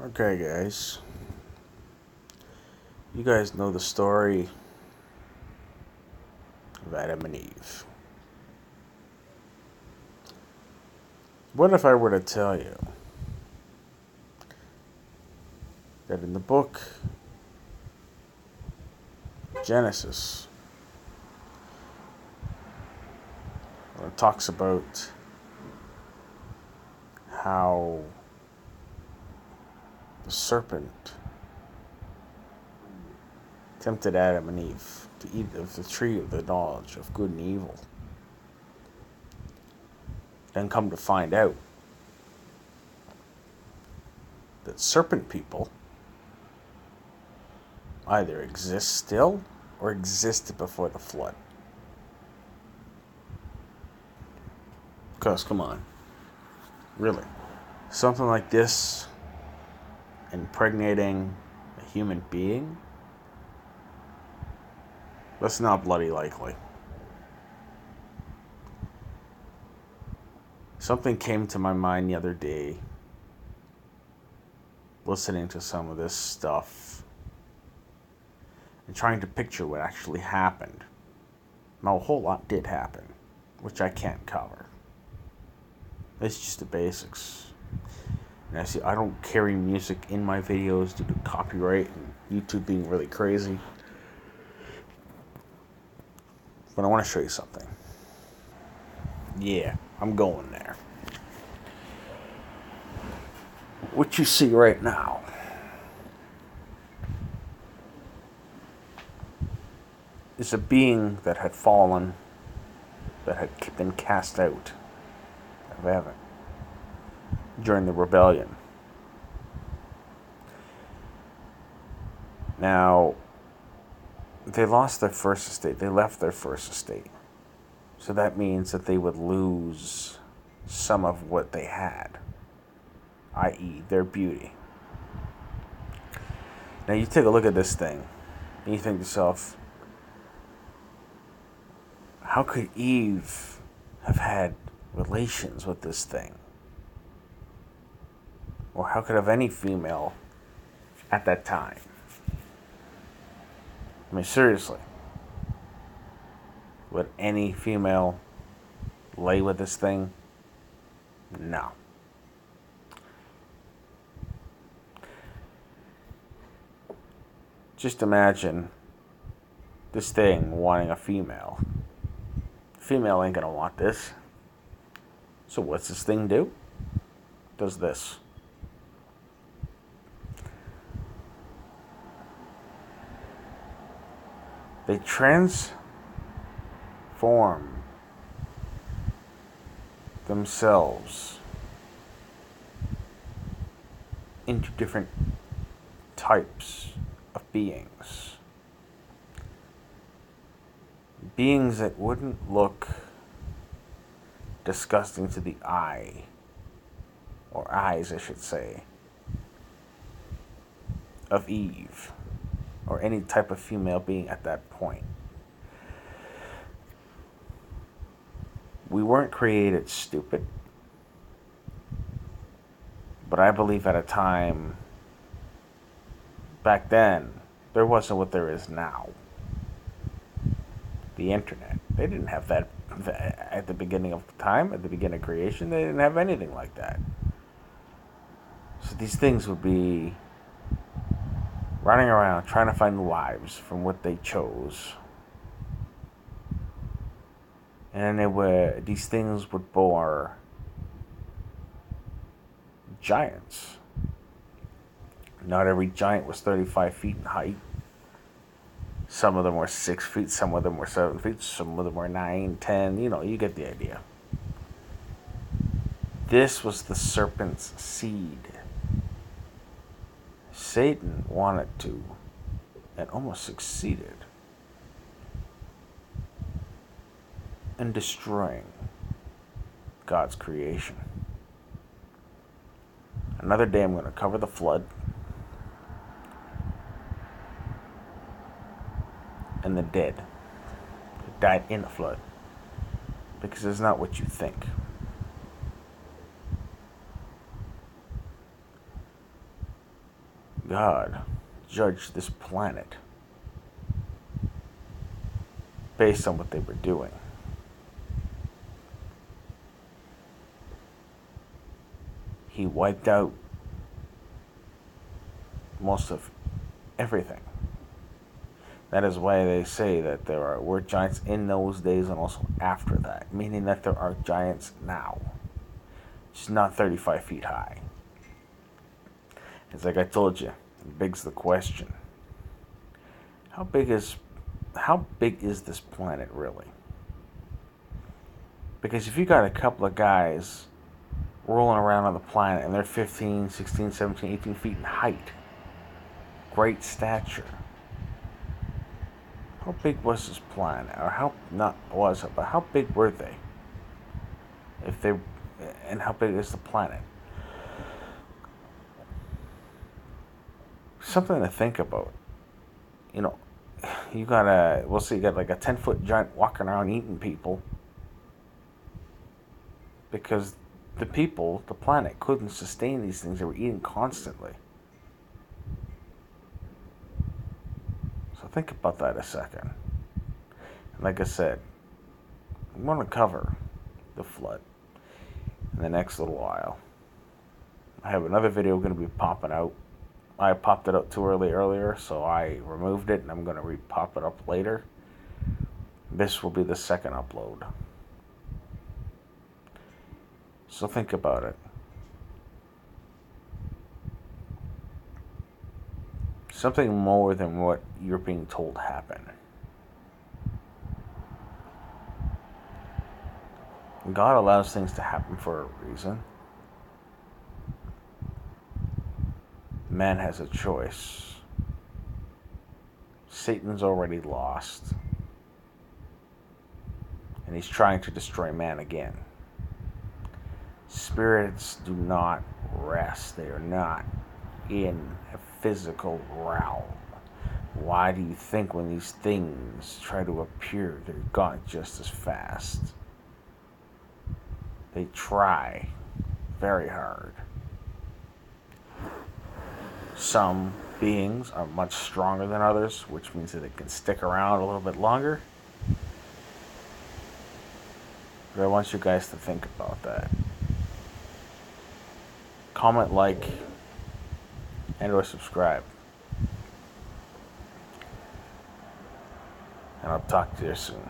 Okay, guys. You guys know the story of Adam and Eve. What if I were to tell you that in the book Genesis, when it talks about how the serpent tempted Adam and Eve to eat of the tree of the knowledge of good and evil, then come to find out that serpent people either exist still or existed before the flood. Because, come on, really, something like this impregnating a human being? That's not bloody likely. Something came to my mind the other day listening to some of this stuff and trying to picture what actually happened. Now, a whole lot did happen, which I can't cover. It's just the basics. And I see I don't carry music in my videos due to copyright and YouTube being really crazy. But I want to show you something. Yeah, I'm going there. What you see right now is a being that had fallen, that had been cast out of heaven during the rebellion. Now, they lost their first estate. They left their first estate. So that means that they would lose some of what they had, i.e., their beauty. Now, you take a look at this thing, and you think to yourself, how could Eve have had relations with this thing? Or how could have any female at that time? I mean, seriously. Would any female lay with this thing? No. Just imagine this thing wanting a female. Female ain't gonna want this. So what's this thing do? Does this. They transform themselves into different types of beings. Beings that wouldn't look disgusting to the eye, or eyes, I should say, of Eve, or any type of female being at that point. We weren't created stupid, but I believe at a time back then, there wasn't what there is now. The internet. They didn't have that at the beginning of time, at the beginning of creation. They didn't have anything like that. So these things would be running around trying to find wives from what they chose. And these things would bore giants. Not every giant was 35 feet in height. Some of them were 6 feet, some of them were 7 feet, some of them were 9, 10. You get the idea. This was the serpent's seed. Satan wanted to, and almost succeeded, in destroying God's creation. Another day I'm going to cover the flood and the dead who died in the flood, because it's not what you think. God judged this planet based on what they were doing. He wiped out most of everything. That is why they say that there were giants in those days and also after that, meaning that there are giants now, just not 35 feet high. It's like I told you, it begs the question: how big is this planet really? Because if you got a couple of guys rolling around on the planet and they're 15, 16, 17, 18 feet in height, great stature, how big was this planet? Or how big were they? And how big is the planet? Something to think about. You know, you got like a 10-foot giant walking around eating people because the planet couldn't sustain these things. They were eating constantly. So think about that a second. And like I said, I'm going to cover the flood in the next little while. I have another video going to be popping out. I popped it up too earlier, so I removed it, and I'm going to pop it up later. This will be the second upload. So think about it. Something more than what you're being told happened. God allows things to happen for a reason. Man has a choice. Satan's already lost. And he's trying to destroy man again. Spirits do not rest. They are not in a physical realm. Why do you think when these things try to appear, they're gone just as fast? They try very hard. Some beings are much stronger than others, which means that it can stick around a little bit longer. But I want you guys to think about that. Comment, like, and or subscribe. And I'll talk to you soon.